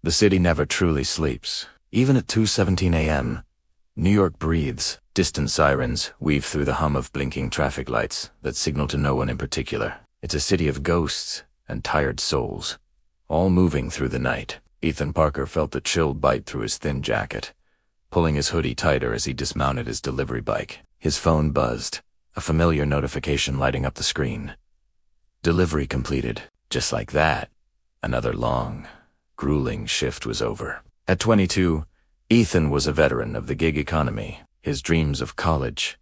The city never truly sleeps. Even at 2:17 a.m., New York breathes. Distant sirens weave through the hum of blinking traffic lights that signal to no one in particular. It's a city of ghosts and tired souls, all moving through the night. Ethan Parker felt the chill bite through his thin jacket, pulling his hoodie tighter as he dismounted his delivery bike. His phone buzzed, a familiar notification lighting up the screen. Delivery completed. Just like that, another long, grueling shift was over. At 22, Ethan was a veteran of the gig economy. His dreams of college,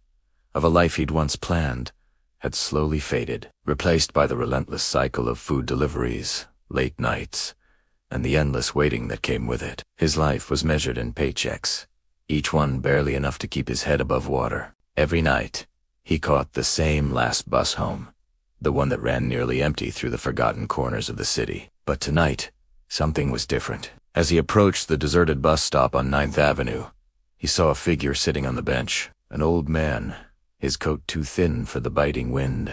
of a life he'd once planned, had slowly faded, replaced by the relentless cycle of food deliveries, late nights, and the endless waiting that came with it. His life was measured in paychecks, each one barely enough to keep his head above water. Every night, he caught the same last bus home, the one that ran nearly empty through the forgotten corners of the city. But tonight, something was different. As he approached the deserted bus stop on 9th Avenue, he saw a figure sitting on the bench, an old man, his coat too thin for the biting wind,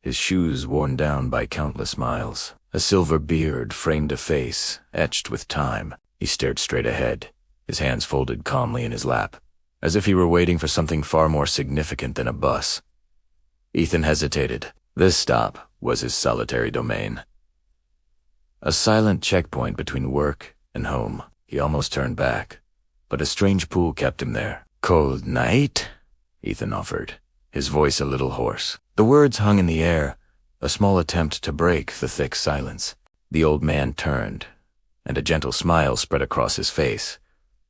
his shoes worn down by countless miles. A silver beard framed a face, etched with time. He stared straight ahead, his hands folded calmly in his lap, as if he were waiting for something far more significant than a bus. Ethan hesitated. This stop was his solitary domain. A silent checkpoint between work and home. He almost turned back, but a strange pull kept him there. "Cold night?" Ethan offered, his voice a little hoarse. The words hung in the air, a small attempt to break the thick silence. The old man turned, and a gentle smile spread across his face,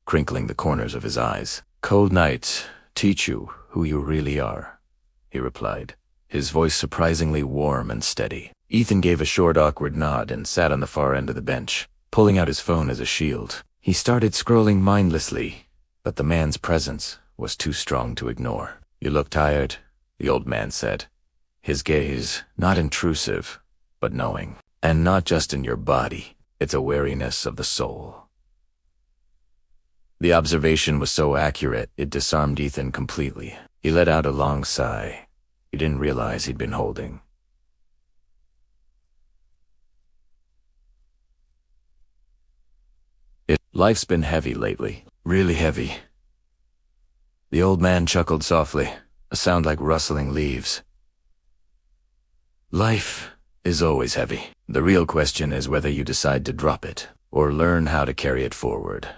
crinkling the corners of his eyes. "Cold nights teach you who you really are," he replied, his voice surprisingly warm and steady. Ethan gave a short, awkward nod and sat on the far end of the bench, pulling out his phone as a shield. He started scrolling mindlessly, but the man's presence was too strong to ignore. "You look tired," the old man said, his gaze not intrusive, but knowing. "And not just in your body. It's a weariness of the soul." The observation was so accurate, it disarmed Ethan completely. He let out a long sigh. He didn't realize he'd been holding. Life's been heavy lately, really heavy. The old man chuckled softly, a sound like rustling leaves. Life is always heavy. The real question is whether you decide to drop it, or learn how to carry it forward.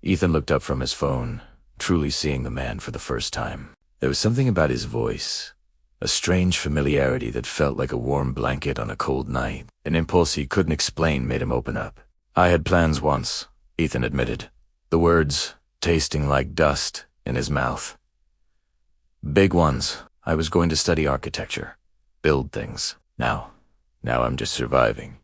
Ethan looked up from his phone, truly seeing the man for the first time. There was something about his voice, a strange familiarity that felt like a warm blanket on a cold night. An impulse he couldn't explain made him open up. "I had plans once," Ethan admitted, the words tasting like dust in his mouth. "Big ones. I was going to study architecture, build things. Now I'm just surviving."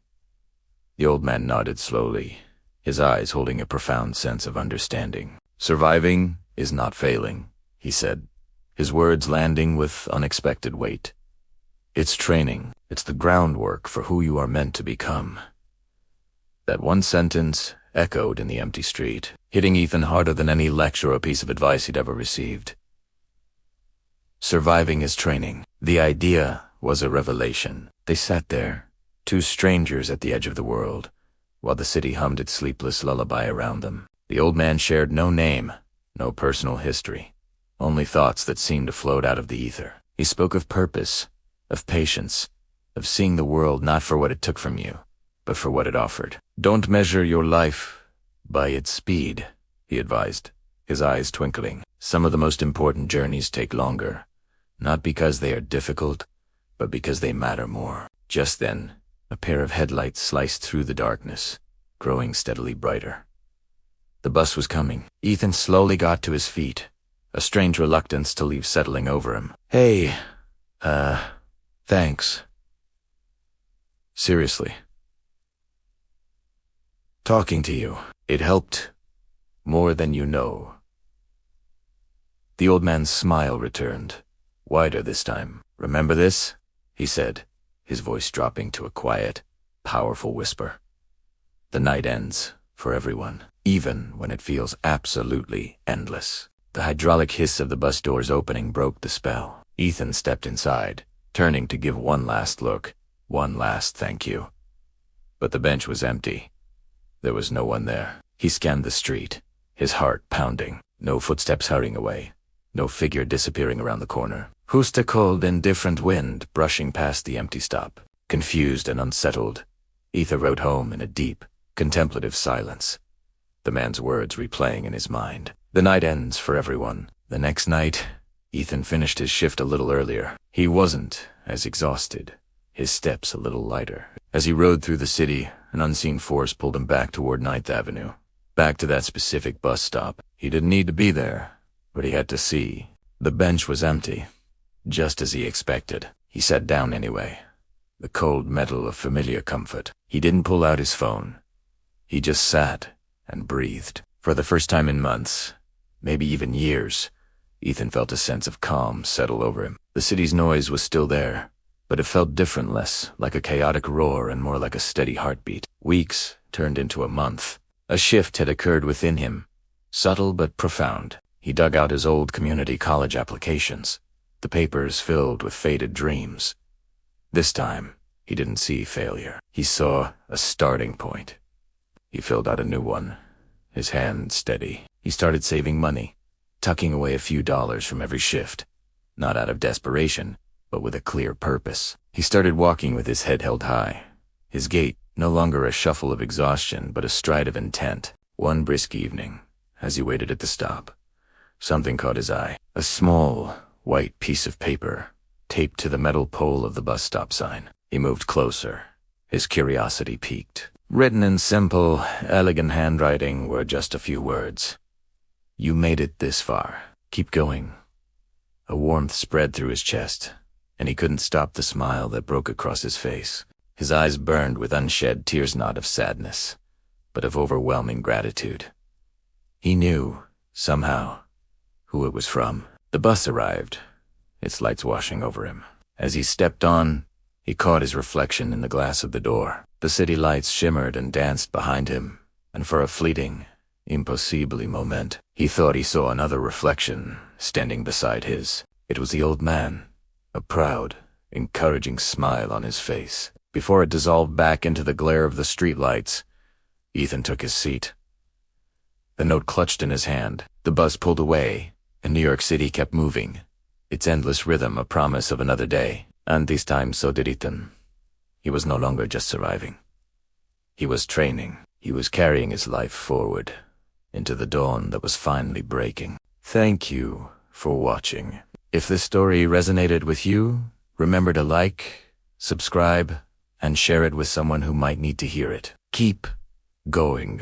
The old man nodded slowly, his eyes holding a profound sense of understanding. "Surviving is not failing," he said, his words landing with unexpected weight. "It's training. It's the groundwork for who you are meant to become." That one sentence echoed in the empty street, hitting Ethan harder than any lecture or piece of advice he'd ever received. Surviving is training. The idea was a revelation. They sat there, two strangers at the edge of the world, while the city hummed its sleepless lullaby around them. The old man shared no name, no personal history, only thoughts that seemed to float out of the ether. He spoke of purpose, of patience, of seeing the world not for what it took from you, but for what it offered. "Don't measure your life by its speed," he advised, his eyes twinkling. "Some of the most important journeys take longer, not because they are difficult, but because they matter more." Just then, a pair of headlights sliced through the darkness, growing steadily brighter. The bus was coming. Ethan slowly got to his feet, a strange reluctance to leave settling over him. "Hey, thanks. Seriously. Talking to you, it helped more than you know." The old man's smile returned, wider this time. "Remember this?" he said, his voice dropping to a quiet, powerful whisper. "The night ends for everyone, even when it feels absolutely endless." The hydraulic hiss of the bus doors opening broke the spell. Ethan stepped inside, turning to give one last look, one last thank you. But the bench was empty. There was no one there. He scanned the street, his heart pounding. No footsteps hurrying away. No figure disappearing around the corner. Just a cold, indifferent wind brushing past the empty stop. Confused and unsettled, Ethan rode home in a deep, contemplative silence. The man's words replaying in his mind. The night ends for everyone. The next night, Ethan finished his shift a little earlier. He wasn't as exhausted, his steps a little lighter. As he rode through the city, an unseen force pulled him back toward 9th Avenue. Back to that specific bus stop. He didn't need to be there, but he had to see. The bench was empty, just as he expected. He sat down anyway. The cold metal of familiar comfort. He didn't pull out his phone. He just sat and breathed. For the first time in months, maybe even years, Ethan felt a sense of calm settle over him. The city's noise was still there, but it felt different, less like a chaotic roar and more like a steady heartbeat. Weeks turned into a month. A shift had occurred within him, subtle but profound. He dug out his old community college applications, the papers filled with faded dreams. This time, he didn't see failure. He saw a starting point. He filled out a new one, his hand steady. He started saving money, tucking away a few dollars from every shift, not out of desperation, but with a clear purpose. He started walking with his head held high, his gait no longer a shuffle of exhaustion but a stride of intent. One brisk evening, as he waited at the stop, something caught his eye. A small, white piece of paper, taped to the metal pole of the bus stop sign. He moved closer. His curiosity piqued. Written in simple, elegant handwriting were just a few words. "You made it this far. Keep going." A warmth spread through his chest, and he couldn't stop the smile that broke across his face. His eyes burned with unshed tears, not of sadness, but of overwhelming gratitude. He knew, somehow, who it was from. The bus arrived, its lights washing over him. As he stepped on, he caught his reflection in the glass of the door. The city lights shimmered and danced behind him, and for a fleeting, impossibly moment, he thought he saw another reflection standing beside his. It was the old man, a proud, encouraging smile on his face. Before it dissolved back into the glare of the streetlights, Ethan took his seat. The note clutched in his hand. The bus pulled away, and New York City kept moving, its endless rhythm a promise of another day. And this time so did Ethan. He was no longer just surviving. He was training. He was carrying his life forward, into the dawn that was finally breaking. Thank you for watching. If this story resonated with you, remember to like, subscribe, and share it with someone who might need to hear it. Keep going.